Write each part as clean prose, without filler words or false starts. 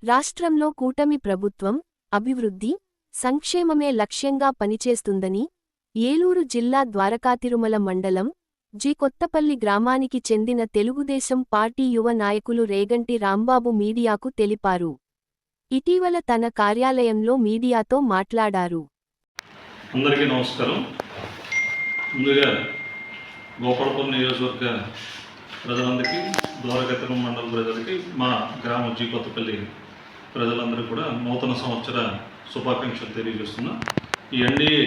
రాష్ట్రంలో కూటమి ప్రభుత్వం అభివృద్ధి, సంక్షేమమే లక్ష్యంగా పనిచేస్తుందని ఏలూరు జిల్లా ద్వారకాతిరుమల మండలం జి కొత్తపల్లి గ్రామానికి చెందిన తెలుగుదేశం పార్టీ యువ నాయకులు రేగంటి రాంబాబు మీడియాకు తెలిపారు. ఇటీవల తన కార్యాలయంలో మీడియాతో మాట్లాడారు. అందరికీ నమస్కారం. ముందుగా గోపాలపురం నియోజకవర్గ ప్రజలందరికీ, ద్వారకాతిరుమల మండల ప్రజలకి, మా గ్రామం జి కొత్తపల్లి ప్రజలందరూ కూడా నూతన సంవత్సర శుభాకాంక్షలు తెలియజేస్తున్నా. ఈ ఎన్డీఏ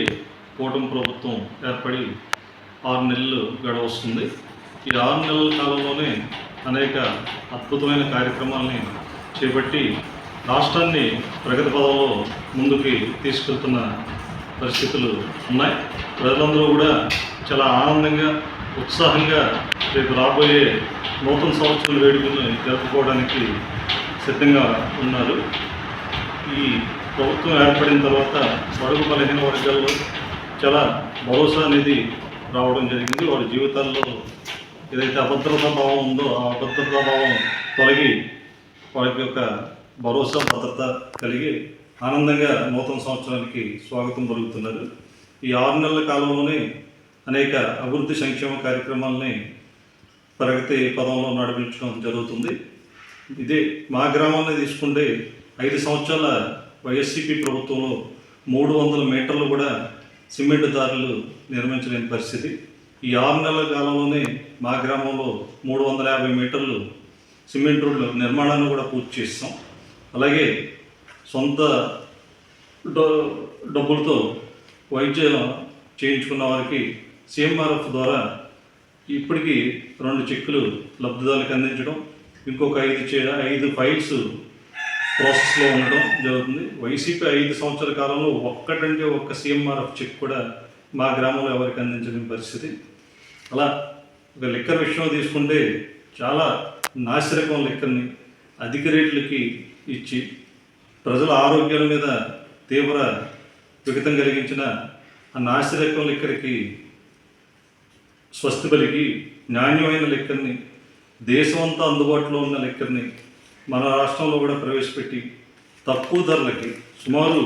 కూటమి ప్రభుత్వం ఏర్పడి 6 నెలలు గడవస్తుంది. ఈ 6 నెలల కాలంలోనే అనేక అద్భుతమైన కార్యక్రమాలని చేపట్టి రాష్ట్రాన్ని ప్రగతి పదంలో ముందుకు తీసుకెళ్తున్న పరిస్థితులు ఉన్నాయి. ప్రజలందరూ కూడా చాలా ఆనందంగా, ఉత్సాహంగా రేపు రాబోయే నూతన సంవత్సరం వేడుకలను జరుపుకోవడానికి సిద్ధంగా ఉన్నారు. ఈ ప్రభుత్వం ఏర్పడిన తర్వాత బడుగు బలహీన వర్గాల్లో చాలా భరోసా అనేది రావడం జరిగింది. వారి జీవితాల్లో ఏదైతే అభద్రతా భావం ఉందో ఆ అభద్రతా భావం తొలగి వారికి ఒక భరోసా, భద్రత కలిగి ఆనందంగా నూతన సంవత్సరానికి స్వాగతం పలుకుతున్నారు. ఈ 6 నెలల కాలంలోనే అనేక అభివృద్ధి సంక్షేమ కార్యక్రమాలని ప్రగతి పదంలో నడిపించడం జరుగుతుంది. ఇదే మా గ్రామాన్ని తీసుకుంటే 5 సంవత్సరాల వైఎస్సీపీ ప్రభుత్వంలో 300 మీటర్లు కూడా సిమెంట్ దారులు నిర్మించలేని పరిస్థితి. ఈ 6 నెలల కాలంలోనే మా గ్రామంలో 350 మీటర్లు సిమెంట్ రోడ్లు నిర్మాణాన్ని కూడా పూర్తి చేస్తాం. అలాగే సొంత డబ్బులతో వైద్యం చేయించుకున్న వారికి CMRF ద్వారా ఇప్పటికీ 2 చెక్కులు లబ్ధిదారులకు అందించడం, ఇంకొక 5 ఫైల్స్ ప్రాసెస్లో ఉండడం జరుగుతుంది. వైసీపీ 5 సంవత్సరాల కాలంలో ఒక్కటంటే ఒక్క CMRF చెక్ కూడా మా గ్రామంలో ఎవరికి అందించలేని పరిస్థితి. అలా ఒక లిక్కర్ విషయంలో తీసుకుంటే చాలా నాసిరకం లిక్కర్ని అధిక రేట్లకి ఇచ్చి ప్రజల ఆరోగ్యాల మీద తీవ్ర విఘాతం కలిగించిన ఆ నాసిరకం లిక్కర్కి స్వస్తి పలికి నాణ్యమైన లిక్కర్ని, దేశమంతా అందుబాటులో ఉన్న లిక్కర్ని మన రాష్ట్రంలో కూడా ప్రవేశపెట్టి తక్కువ ధరలకి, సుమారు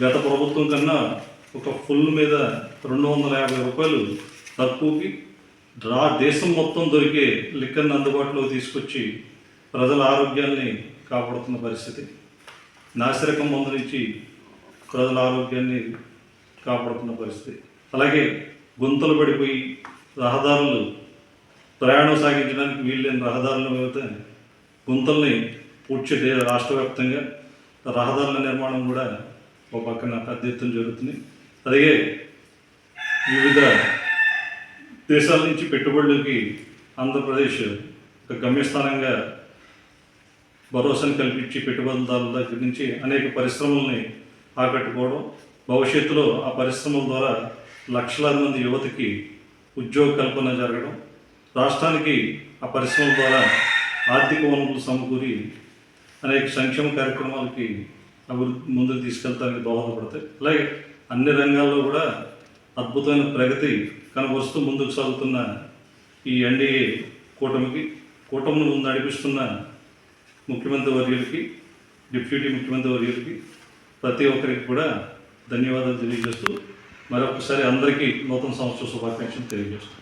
గత ప్రభుత్వం కన్నా ఒక ఫుల్ మీద 250 రూపాయలు తక్కువకి దేశం మొత్తం దొరికే లిక్కర్ని అందుబాటులో తీసుకొచ్చి ప్రజల ఆరోగ్యాన్ని కాపాడుతున్న పరిస్థితి. నాసిరకం మందు నుంచి ప్రజల ఆరోగ్యాన్ని కాపాడుతున్న పరిస్థితి. అలాగే గుంతలు పడిపోయి రహదారులు ప్రయాణం సాగించడానికి వీళ్ళని రహదారుల మీద గుంతల్ని పూడ్చే రాష్ట్ర వ్యాప్తంగా రహదారుల నిర్మాణం కూడా ఒక పక్కన పెద్ద ఎత్తున జరుగుతుంది. అలాగే వివిధ దేశాల నుంచి పెట్టుబడులకి ఆంధ్రప్రదేశ్ ఒక గమ్యస్థానంగా భరోసాను కల్పించి పెట్టుబడిదారుల దగ్గర నుంచి అనేక పరిశ్రమల్ని ఆకట్టుకోవడం, భవిష్యత్తులో ఆ పరిశ్రమల ద్వారా లక్షలాది మంది యువతకి ఉద్యోగ కల్పన జరగడం, రాష్ట్రానికి ఆ పరిశ్రమల ద్వారా ఆర్థిక వనరులు సమకూరి అనేక సంక్షేమ కార్యక్రమాలకి అభివృద్ధి ముందుకు తీసుకెళ్తానికి దోహదపడతాయి. అలాగే అన్ని రంగాల్లో కూడా అద్భుతమైన ప్రగతి కనబరుస్తూ ముందుకు సాగుతున్న ఈ ఎన్డీఏ కూటమిని నడిపిస్తున్న ముఖ్యమంత్రి వర్యులకి, డిప్యూటీ ముఖ్యమంత్రి వర్యులకి, ప్రతి ఒక్కరికి కూడా ధన్యవాదాలు తెలియజేస్తూ మరొకసారి అందరికీ నూతన సంవత్సర శుభాకాంక్షలు తెలియజేస్తాను.